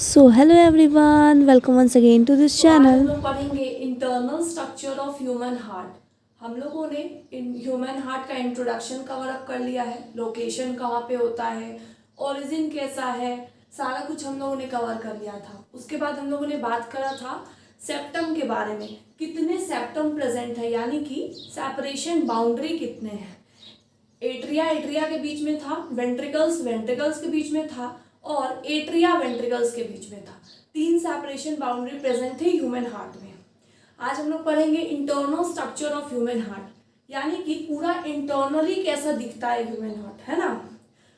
So hello everyone, welcome once again to this तो आज हम channel. लोग पढ़ेंगे internal structure of human heart. हम लोगों ने ह्यूमन हार्ट का इंट्रोडक्शन कवर अप कर लिया है, लोकेशन कहाँ पे होता है, ओरिजिन कैसा है, सारा कुछ हम लोगों ने कवर कर लिया था। उसके बाद हम लोगों ने बात करा था सेप्टम के बारे में, कितने सेप्टम प्रेजेंट है, यानी कि सेपरेशन बाउंड्री कितने हैं। एट्रिया एट्रिया के बीच में था, वेंट्रिकल्स वेंट्रिकल्स के बीच में था, और एट्रिया वेंट्रिकल्स के बीच में था। तीन सेपरेशन बाउंड्री प्रेजेंट थे ह्यूमन हार्ट में। आज हम लोग पढ़ेंगे internal structure of human heart, यानी कि पूरा इंटरनली कैसा दिखता है ह्यूमन हार्ट, है ना।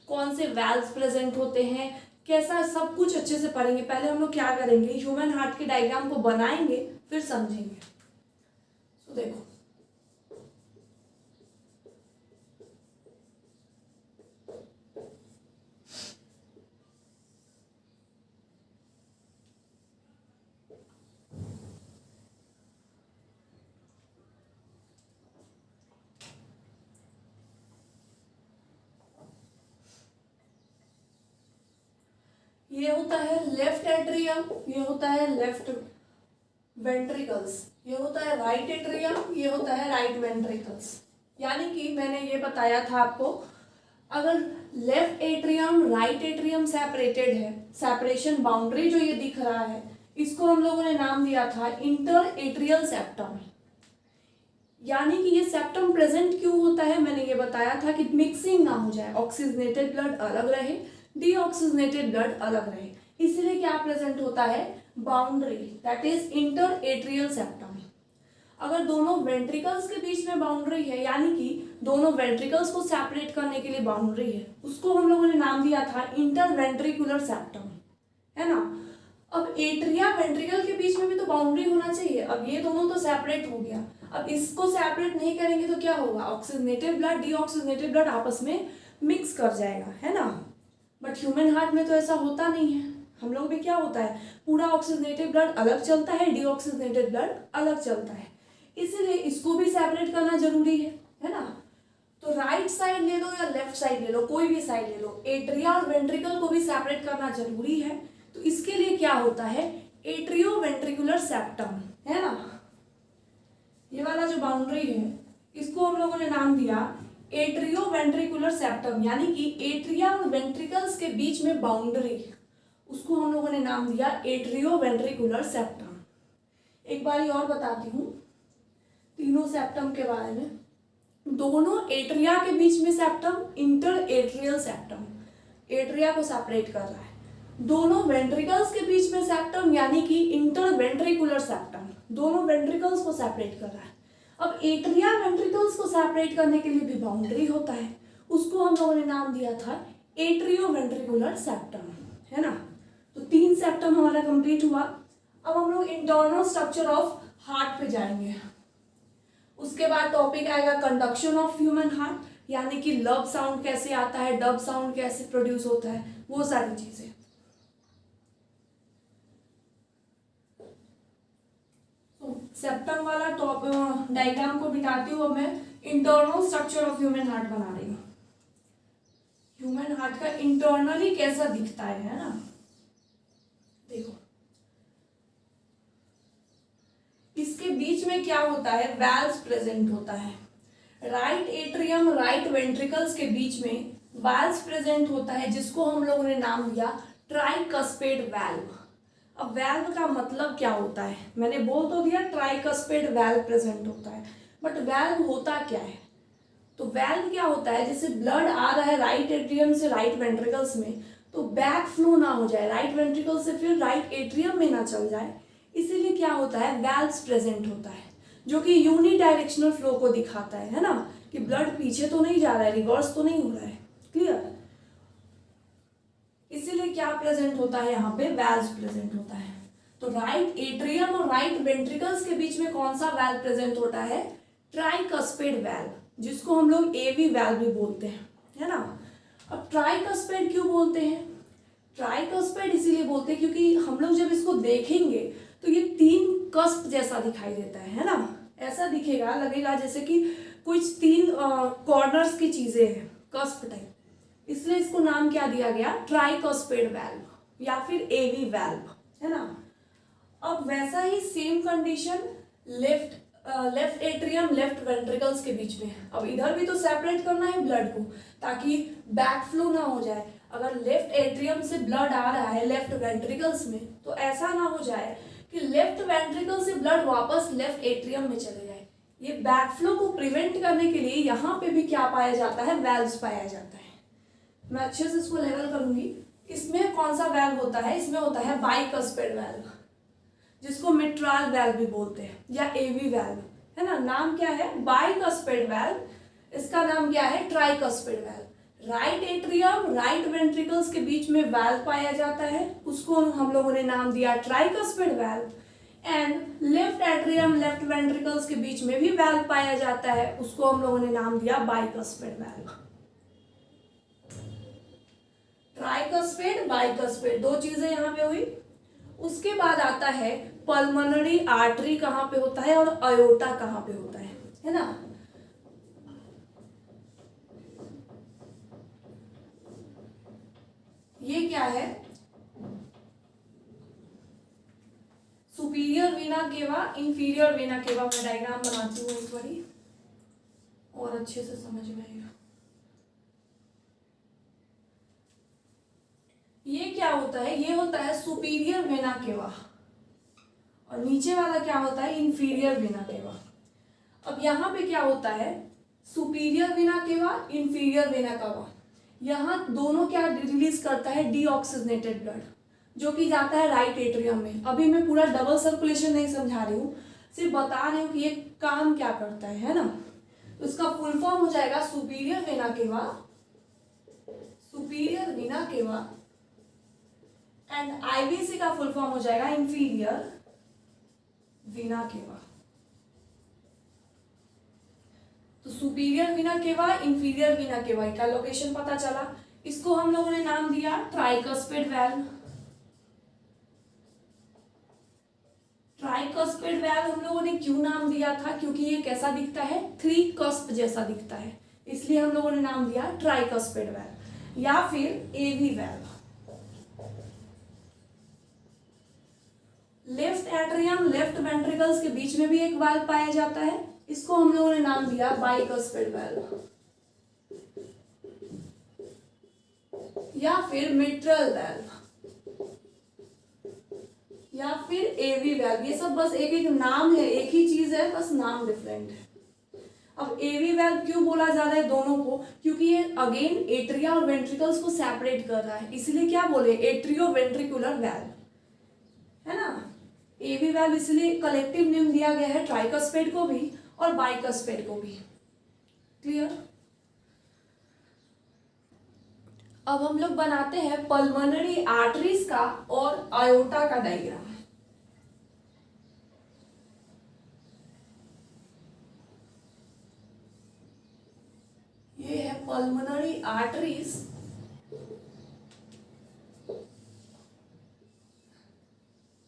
कौन से वेल्व्स प्रेजेंट होते हैं, कैसा, सब कुछ अच्छे से पढ़ेंगे। पहले हम लोग क्या करेंगे, ह्यूमन हार्ट के डायग्राम को बनाएंगे, फिर समझेंगे। तो देखो, ये होता है लेफ्ट एट्रियम, ये होता है लेफ्ट वेंट्रिकल्स, ये होता है राइट एट्रियम, ये होता है राइट वेंट्रिकल्स। यानी कि मैंने ये बताया था आपको, अगर left atrium right atrium separated है, सेपरेशन बाउंड्री जो ये दिख रहा है, इसको हम लोगों ने नाम दिया था इंटर एट्रियल सेप्टम। यानी कि ये सेप्टम प्रेजेंट क्यों होता है, मैंने ये बताया था कि मिक्सिंग ना हो जाए, ऑक्सीजनेटेड ब्लड अलग रहे, डीऑक्सीजनेटेड ब्लड अलग रहे, इसलिए क्या प्रेजेंट होता है, boundary, that is inter atrial septum. अगर दोनों वेंट्रिकल्स के बीच में बाउंड्री है, यानी कि दोनों वेंट्रिकल्स को सेपरेट करने के लिए बाउंड्री है, उसको हम लोगों ने नाम दिया था इंटर वेंट्रिकुलर सेप्टम, है ना। अब एट्रिया वेंट्रिकल के बीच में भी तो बाउंड्री होना चाहिए। अब ये दोनों तो सेपरेट हो गया, अब इसको सेपरेट नहीं करेंगे तो क्या होगा, ऑक्सीजनेटेड ब्लड डीऑक्सीजनेटेड ब्लड आपस में मिक्स कर जाएगा, है ना। बट ह्यूमन हार्ट में तो ऐसा होता नहीं है। हम लोग में क्या होता है, पूरा ऑक्सीजनेटेड ब्लड अलग चलता है, डीऑक्सीजनेटेड ब्लड अलग चलता है, इसीलिए इसको भी सेपरेट करना जरूरी है ना। तो राइट साइड ले लो या लेफ्ट साइड ले लो, कोई भी साइड ले लो, एट्रिया और वेंट्रिकल को भी सेपरेट करना जरूरी है। तो इसके लिए क्या होता है, एट्रियो वेंट्रिकुलर सेप्टम, है ना। ये वाला जो बाउंड्री है, इसको हम लोगों ने नाम दिया एट्रियो वेंट्रिकुलर सेप्टम, यानी कि एट्रिया और वेंट्रिकल्स के बीच में बाउंड्री, उसको हम लोगों ने नाम दिया एट्रियो वेंट्रिकुलर सेप्टम। एक बार और बताती हूँ तीनों सेप्टम के बारे में। दोनों एट्रिया के बीच में septum inter atrial septum, atria को सेपरेट कर रहा है। दोनों वेंट्रिकल्स के बीच में सेप्टम, यानी कि इंटर वेंट्रिकुलर सेप्टम, दोनों वेंट्रिकल्स को सेपरेट कर रहा है। अब एट्रिया वेंट्रिकल्स को सेपरेट करने के लिए भी बाउंड्री होता है, उसको हम लोगों ने नाम दिया था एट्रियो वेंट्रिकुलर सेप्टम, है ना। तो तीन सेप्टम हमारा कंप्लीट हुआ। अब हम लोग इंटरनल स्ट्रक्चर ऑफ हार्ट पे जाएंगे। उसके बाद टॉपिक आएगा कंडक्शन ऑफ ह्यूमन हार्ट, यानी कि लब साउंड कैसे आता है, डब साउंड कैसे प्रोड्यूस होता है, वो सारी चीजें। सेप्टम वाला टॉप डायग्राम को बिठाती हूँ, अब मैं internal structure of human heart बना रही हूँ। ह्यूमन हार्ट का इंटरनली कैसा दिखता है ना। देखो, इसके बीच में क्या होता है, वैल्व्स प्रेजेंट होता है। राइट एट्रियम राइट वेंट्रिकल्स के बीच में वैल्व्स प्रेजेंट होता है, जिसको हम लोगों ने नाम दिया ट्राइकस्पेड वैल्व। अब वैल्व का मतलब क्या होता है, मैंने बोल तो दिया ट्राइकस्पेड वैल्व प्रेजेंट होता है, बट वैल्व होता क्या है। तो वैल्व क्या होता है, जैसे ब्लड आ रहा है राइट एट्रियम से राइट वेंट्रिकल्स में, तो बैक फ्लो ना हो जाए, राइट वेंट्रिकल से फिर राइट एट्रियम में ना चल जाए, इसीलिए क्या होता है, वैल्व्स प्रेजेंट होता है, जो कि यूनिडायरेक्शनल फ्लो को दिखाता है ना, कि ब्लड पीछे तो नहीं जा रहा है, रिवर्स तो नहीं हो रहा है, क्लियर। इसीलिए क्या प्रेजेंट होता है, यहाँ पे वैल्व्स प्रेजेंट होता है। तो राइट एट्रियम और राइट वेंट्रिकल्स के बीच में कौन सा वैल्व प्रेजेंट होता है, ट्राइकस्पेड वैल्व, जिसको हम लोग एवी वैल्व भी बोलते हैं, है ना। अब ट्राइकस्पेड क्यों बोलते हैं, ट्राइकस्पेड इसीलिए बोलते हैं क्योंकि हम लोग जब इसको देखेंगे तो ये तीन कस्प जैसा दिखाई देता है ना। ऐसा दिखेगा, लगेगा जैसे कि कुछ तीन कॉर्नर्स की चीजें हैं, कस्प टाइप, इसलिए इसको नाम क्या दिया गया, ट्राइकस्पेड वैल्व। या फिर एवी वैल्व, है ना। अब वैसा ही same condition left atrium left ventricles के बीच में है। अब इधर भी तो सेपरेट करना है ब्लड को ताकि बैक फ्लो ना हो जाए। अगर लेफ्ट एट्रियम से ब्लड आ रहा है लेफ्ट वेंट्रिकल्स में तो ऐसा ना हो जाए कि लेफ्ट वेंट्रिकल से ब्लड वापस लेफ्ट एट्रियम में चले जाए। ये बैक फ्लो को प्रिवेंट करने के लिए यहाँ पे भी क्या पाया जाता है, वेल्व्स पाया जाता है। मैं अच्छे से इसको लेवल करूंगी। इसमें कौन सा वेल्व होता है, इसमें होता है बाइकस्पेड वेल्व, जिसको मिट्राल वेल्व भी बोलते हैं या एवी वेल्व, है ना। नाम क्या है, बाइकस्पेड वेल्व। इसका नाम क्या है, tricuspid valve. Right atrium right ventricles के बीच में वेल्व पाया जाता है, उसको हम लोगों ने नाम दिया tricuspid valve. And left atrium left ventricles के बीच में भी वेल्व पाया जाता है, उसको हम लोगों ने नाम दिया बाइकस्पेड वेल्व। ट्राइकस्पेड बाइकस्पेड दो चीजें यहाँ पे हुई। उसके बाद आता है पल्मोनरी आर्टरी कहाँ पे होता है और अयोटा कहाँ पे होता है ना। ये क्या है, superior vena cava inferior vena केवा। मैं डायग्राम बनाती हूँ एक बारी और अच्छे से समझ में आएगा। ये क्या होता है, ये होता है सुपीरियर वेना केवा और नीचे वाला क्या होता है, इंफीरियर वेना केवा। अब यहाँ पे क्या होता है, superior vena cava inferior vena केवा, यहाँ दोनों क्या रिलीज करता है, डीऑक्सीजनेटेड ब्लड, जो कि जाता है राइट एट्रियम में। अभी मैं पूरा डबल सर्कुलेशन नहीं समझा रही हूँ, सिर्फ बता रही हूँ कि ये काम क्या करता है ना। तो इसका फुल फॉर्म हो जाएगा सुपीरियर वेना केवा, सुपीरियर वेना केवा, एंड आईवीसी का फुल फॉर्म हो जाएगा इंफीरियर वेना केवा। तो superior vena cava inferior vena केवा का लोकेशन पता चला। इसको हम लोगों ने नाम दिया ट्राइकस्पेड वेल्व। ट्राइकस्पेड वेल्व हम लोगों ने क्यों नाम दिया था, क्योंकि ये कैसा दिखता है, थ्री कस्प जैसा दिखता है, इसलिए हम लोगों ने नाम दिया ट्राइकस्पेड वेल्व या फिर AV valve. Left atrium left ventricles के बीच में भी एक वाल्व पाया जाता है, इसको हम लोगों ने नाम दिया बाइकस्पेड वेल्व या फिर मिट्रल वेल्व या फिर एवी वेल्व। ये सब बस एक एक नाम है, एक ही चीज है, बस नाम डिफरेंट है। अब एवी वेल्व क्यों बोला जा रहा है दोनों को, क्योंकि ये अगेन एट्रिया और वेंट्रिकल्स को सेपरेट कर रहा है, इसलिए क्या बोले, एट्रियो वेंट्रिकुलर वेल्व, है ना। एवी वेल्व इसलिए कलेक्टिव नेम दिया गया है ट्राइकस्पेड को भी और बाइकस्पेड को भी। क्लियर। अब हम लोग बनाते हैं पल्मोनरी आर्टरीज का और आयोटा का डायग्राम। ये है पल्मोनरी आर्टरीज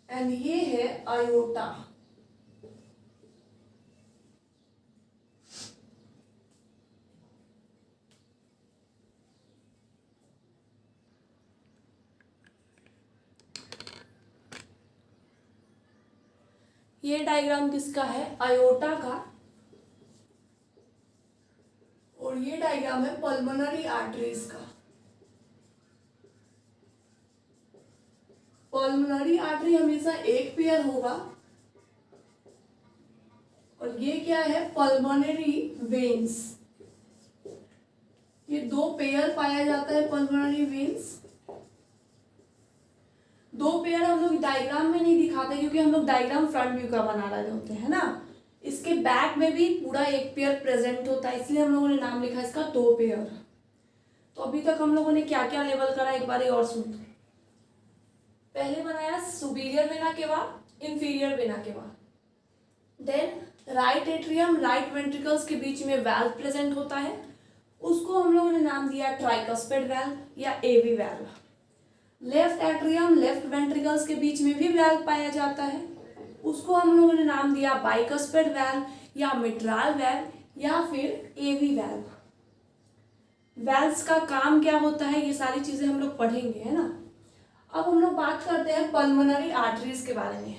एंड ये है आयोटा। ये डायग्राम किसका है, आयोटा का, और ये डायग्राम है पल्मोनरी आर्टरीज का। पल्मोनरी आर्टरी हमेशा एक पेयर होगा और ये क्या है, पल्मोनरी वेन्स। ये दो पेयर पाया जाता है पल्मोनरी वेन्स। दो पेयर हम लोग डायग्राम में नहीं दिखाते क्योंकि हम लोग डायग्राम फ्रंट व्यू का बना रहे होते हैं ना। इसके बैक में भी पूरा एक पेयर प्रेजेंट होता है, इसलिए हम लोगों ने नाम लिखा इसका दो पेयर। तो अभी तक हम लोगों ने क्या क्या लेवल करा, एक बार और सुन। पहले बनाया superior vena cava inferior vena cava, then right atrium right ventricles के बीच में वेल्व प्रेजेंट होता है, उसको हम लोगों ने नाम दिया ट्राइकस्पेड वेल्व या AV valve. Left atrium left ventricles के बीच में भी वेल्व पाया जाता है, उसको हम लोगों ने नाम दिया बाइकस्पेड वेल्व या मिट्राल वेल्व या फिर एवी वेल्व। वेल्व्स का काम क्या होता है, ये सारी चीजें हम लोग पढ़ेंगे, है ना। अब हम लोग बात करते हैं पल्मोनरी आर्टरीज के बारे में।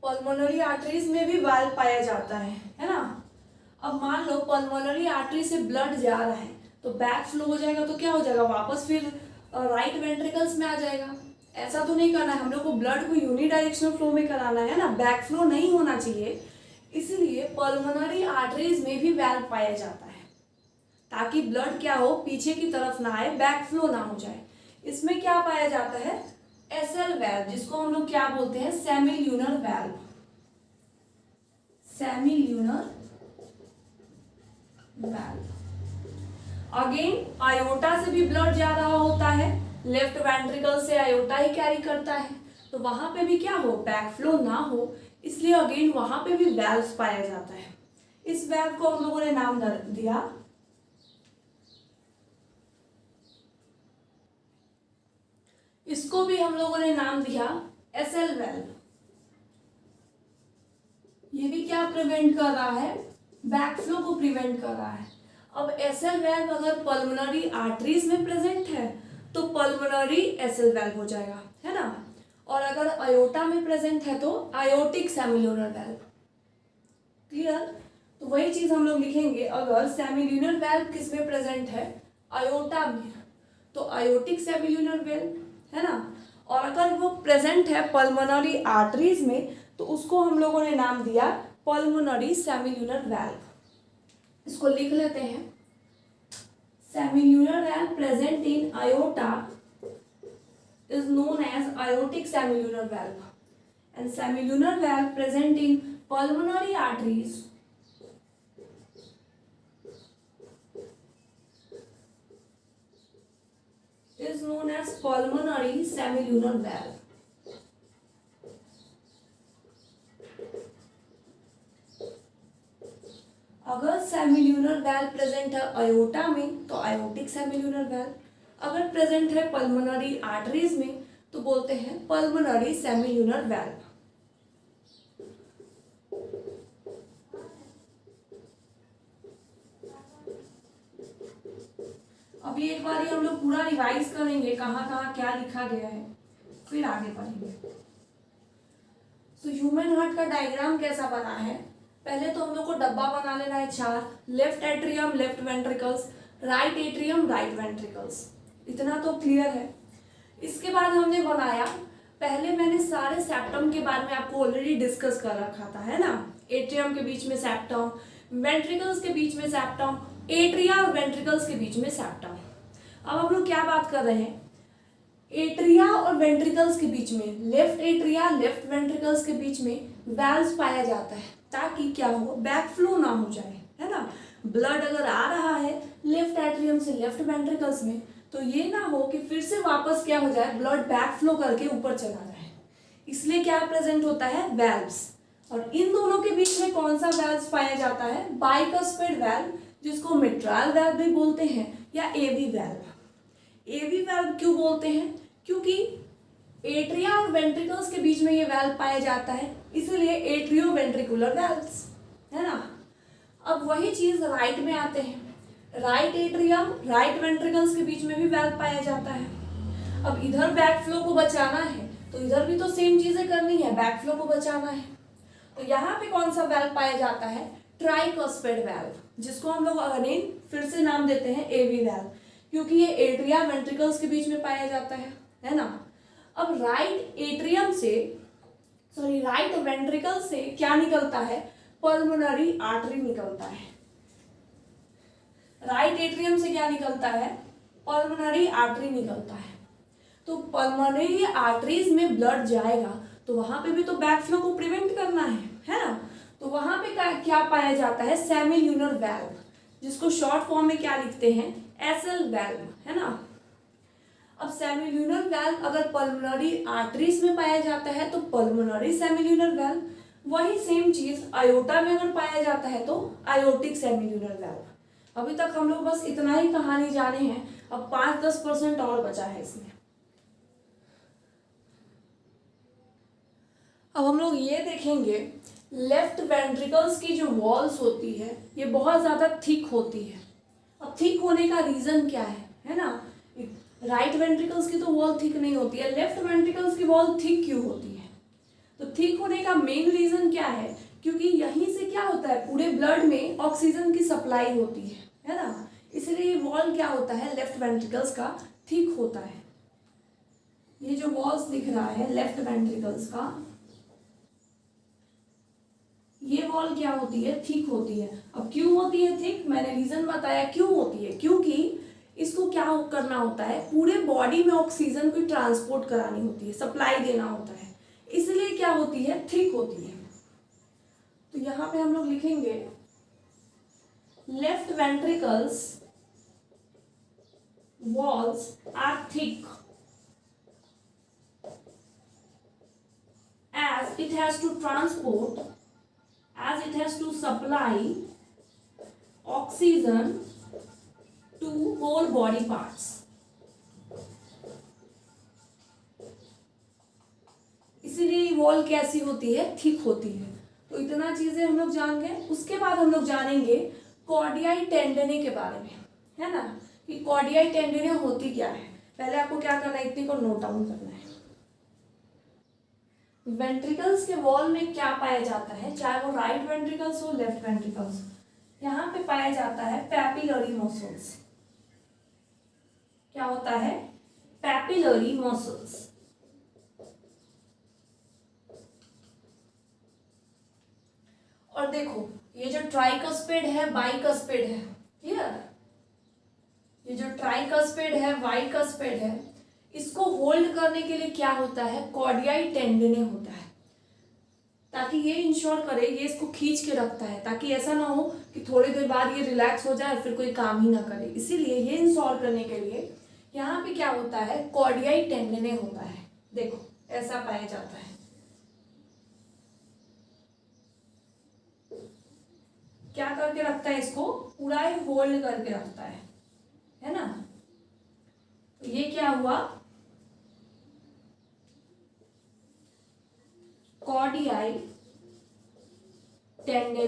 पल्मोनरी आर्टरीज में भी वाल्व पाया जाता है ना। अब मान लो पल्मोनरी आर्टरी से ब्लड जा रहा है तो बैक फ्लो हो जाएगा, तो क्या हो जाएगा, वापस फिर राइट वेंट्रिकल्स में आ जाएगा। ऐसा तो नहीं करना है, हम लोग को ब्लड को यूनिडायरेक्शनल फ्लो में कराना है ना, बैक फ्लो नहीं होना चाहिए। इसलिए पल्मोनरी आर्टरीज में भी वाल्व पाया जाता है ताकि ब्लड क्या हो, पीछे की तरफ ना आए, बैक फ्लो ना हो जाए। इसमें क्या पाया जाता है, एसएल वाल्व, जिसको हम लोग क्या बोलते हैं, semi lunar valve. Semi lunar valve. Again iota से भी ब्लड जा रहा होता है, लेफ्ट वेंट्रिकल से आयोटा ही कैरी करता है, तो वहां पे भी क्या हो, बैक फ्लो ना हो, इसलिए अगेन वहां पे भी वाल्व्स पाया जाता है। इस वाल्व को हम लोगों ने नाम दिया इसको भी हम लोगों ने नाम दिया एसएल वाल्व। ये भी क्या प्रिवेंट कर रहा है, बैक फ्लो को प्रिवेंट कर रहा है। अब एसएल वाल्व अगर पल्मोनरी आर्टरीज में प्रेजेंट है तो पल्मोनरी एसएल वाल्व हो जाएगा, है ना। और अगर आयोटा में प्रेजेंट है तो आयोटिक सेमिल्यूनर वाल्व। क्लियर। तो वही चीज हम लोग लिखेंगे, अगर सेमिल्यूनर वाल्व किस में प्रेजेंट है, आयोटा में, तो आयोटिक सेमिल्यूनर वाल्व, है ना। और अगर वो प्रेजेंट है पल्मोनरी आर्टरीज में तो उसको हम लोगों ने नाम दिया पल्मोनरी सेमिल्यूनर वाल्व। इसको लिख लेते हैं, semilunar valve present in iota is known as aortic semilunar valve, and semilunar valve present in pulmonary arteries is known as pulmonary semilunar valve. अगर सेमिल्यूनर वाल्व प्रेजेंट है आयोटा में तो aortic semilunar valve, अगर present है pulmonary arteries में तो बोलते हैं पल्मोनरी सेमिल्यूनर वाल्व। अभी एक बार हम लोग पूरा रिवाइज करेंगे कहाँ कहाँ क्या लिखा गया है, फिर आगे बढ़ेंगे। तो ह्यूमन हार्ट का डायग्राम कैसा बना है, पहले तो हम लोग को डब्बा बना लेना है 4, left atrium left ventricles, right atrium right ventricles, इतना तो क्लियर है। इसके बाद हमने बनाया, पहले मैंने सारे सेप्टम के बारे में आपको ऑलरेडी डिस्कस कर रखा था, है ना। एट्रियम के बीच में सेप्टम, वेंट्रिकल्स के बीच में सेप्टम, एट्रिया और वेंट्रिकल्स के बीच में सेप्टम। अब हम लोग क्या बात कर रहे हैं, एट्रिया और वेंट्रिकल्स के बीच में, लेफ्ट एट्रिया लेफ्ट वेंट्रिकल्स के बीच में वाल्व्स पाया जाता है ताकि क्या हो, बैक फ्लो ना हो जाए, है ना। ब्लड अगर आ रहा है लेफ्ट एट्रियम से लेफ्ट वेंट्रिकल्स में तो ये ना हो कि फिर से वापस क्या हो जाए, ब्लड बैक फ्लो करके ऊपर चला जाए, इसलिए क्या प्रेजेंट होता है, वाल्व्स। और इन दोनों के बीच में कौन सा वाल्व्स पाया जाता है, बाइकस्पिड वाल्व, जिसको मिट्राल वाल्व भी बोलते हैं या एवी वाल्व। एवी वाल्व क्यों बोलते हैं, क्योंकि एट्रिया और वेंट्रिकल्स के बीच में ये वाल्व पाया जाता है, इसलिए एट्रियो वेंट्रिकुलर वाल्व्स, है ना। अब वही चीज राइट में आते हैं, राइट एट्रियम राइट वेंट्रिकल्स के बीच में भी वाल्व पाया जाता है। अब इधर बैक फ्लो को बचाना है तो इधर भी तो सेम चीजें करनी है, बैक फ्लो को बचाना है। तो यहाँ पे कौन सा वाल्व पाया जाता है, ट्राइकस्पिड वाल्व, जिसको हम लोग अगेन फिर से नाम देते हैं एवी वाल्व, क्योंकि ये एट्रिया वेंट्रिकल्स के बीच में पाया जाता है ना। अब राइट एट्रियम से राइट वेंट्रिकल से क्या निकलता है, पल्मोनरी आर्टरी निकलता है। राइट एट्रियम से क्या निकलता है, पल्मोनरी आर्टरी निकलता है। तो पल्मोनरी आर्टरीज में ब्लड जाएगा तो वहां पे भी तो बैक फ्लो को प्रिवेंट करना है ना। तो वहां पे क्या पाया जाता है, सेमिल्यूनर वाल्व, जिसको शॉर्ट फॉर्म में क्या लिखते हैं, एसएल वाल्व, है ना। अब सेमिल्यूनर वाल्व अगर पल्मोनरी आर्टरीज में पाया जाता है तो पल्मोनरी सेमिल्यूनर वाल्व, वही सेम चीज आयोटा में अगर पाया जाता है तो आयोटिक सेमिल्यूनर वाल्व। अभी तक हम लोग बस इतना ही कहानी जाने हैं, अब 5-10% और बचा है इसमें। अब हम लोग ये देखेंगे, लेफ्ट वेंट्रिकल्स की जो वॉल्स होती है ये बहुत ज़्यादा थिक होती है। अब थिक होने का रीज़न क्या है ना। राइट वेंट्रिकल्स की तो वॉल थिक नहीं होती है, लेफ्ट वेंट्रिकल्स की वॉल थिक क्यों होती है? तो थिक होने का मेन रीजन क्या है? क्योंकि यहीं से क्या होता है, पूरे ब्लड में ऑक्सीजन की सप्लाई होती है ना, इसलिए वॉल क्या होता है लेफ्ट वेंट्रिकल्स का थिक होता है। ये जो वॉल्स दिख रहा है लेफ्ट वेंट्रिकल्स का, ये वॉल क्या होती है, थिक होती है। अब क्यों होती है थिक, मैंने रीजन बताया क्यों होती है, क्योंकि इसको क्या करना होता है, पूरे बॉडी में ऑक्सीजन को ट्रांसपोर्ट करानी होती है, सप्लाई देना होता है, इसलिए क्या होती है, थिक होती है। तो यहां पे हम लोग लिखेंगे left ventricles walls are thick as it has to transport, as it has to supply oxygen to whole body parts. इसीलिए वॉल कैसी होती है, थिक होती है। तो इतना चीजें हम लोग जान गए। उसके बाद हम लोग जानेंगे कॉर्डियाई टेंडने के बारे में, है ना, कि कॉर्डियाई टेंडने होती क्या है। पहले आपको क्या करना है, इतनी को नोट डाउन करना है। वेंट्रिकल्स के वॉल में क्या पाया जाता है, चाहे वो राइट वेंट्रिकल्स हो लेफ्ट वेंट्रिकल्स, यहाँ पे पाया जाता है पैपिलरी मसल्स। क्या होता है, पैपिलरी मसल्स। और देखो ये जो ट्राइकस्पिड है बाइकस्पिड है, क्लियर, ये जो ट्राइकस्पिड है बाइकस्पिड है, इसको होल्ड करने के लिए क्या होता है, कॉर्डियाई टेंडने होता है, ताकि ये इंश्योर करे, ये इसको खींच के रखता है, ताकि ऐसा ना हो कि थोड़ी देर बाद ये रिलैक्स हो जाए फिर कोई काम ही ना करे। इसीलिए ये इंश्योर करने के लिए यहाँ पे क्या होता है, कॉर्डियाई टेंडने होता है। देखो ऐसा पाया जाता है, क्या करके रखता है, इसको पूरा ही होल्ड करके रखता है ना। तो ये क्या हुआ, कॉर्डियाई टेंडने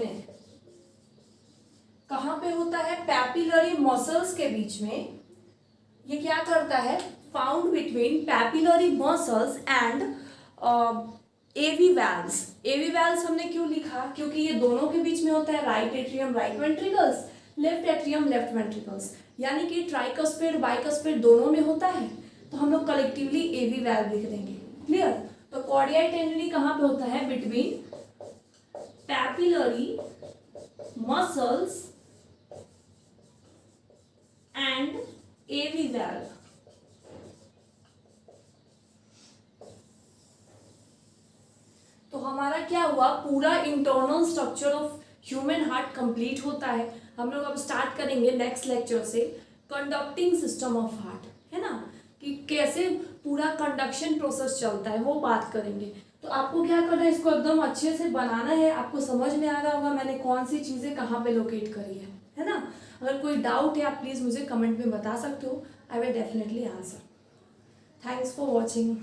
कहां पे होता है, पैपिलरी मसल्स के बीच में। ये क्या करता है, found between papillary muscles and AV valves. AV valves हमने क्यों लिखा, क्योंकि ये दोनों के बीच में होता है, right atrium right ventricles, left atrium left ventricles, यानी कि ट्राइकस्पिड बाइकस्पिड दोनों में होता है, तो हम लोग कलेक्टिवली एवी वैल्व लिख देंगे, क्लियर। तो कॉर्डियाई टेंडनी कहाँ पे होता है, between papillary muscles and AV valve. तो हमारा क्या हुआ, पूरा internal structure of human heart complete होता है। हम लोग अब स्टार्ट करेंगे नेक्स्ट लेक्चर से कंडक्टिंग सिस्टम ऑफ हार्ट, है ना, कि कैसे पूरा कंडक्शन प्रोसेस चलता है वो बात करेंगे। तो आपको क्या करना है, इसको एकदम अच्छे से बनाना है। आपको समझ में आ रहा होगा मैंने कौन सी चीज़ें कहाँ पे लोकेट करी है ना। अगर कोई डाउट है आप प्लीज़ मुझे कमेंट में बता सकते हो, I will definitely answer. Thanks for watching.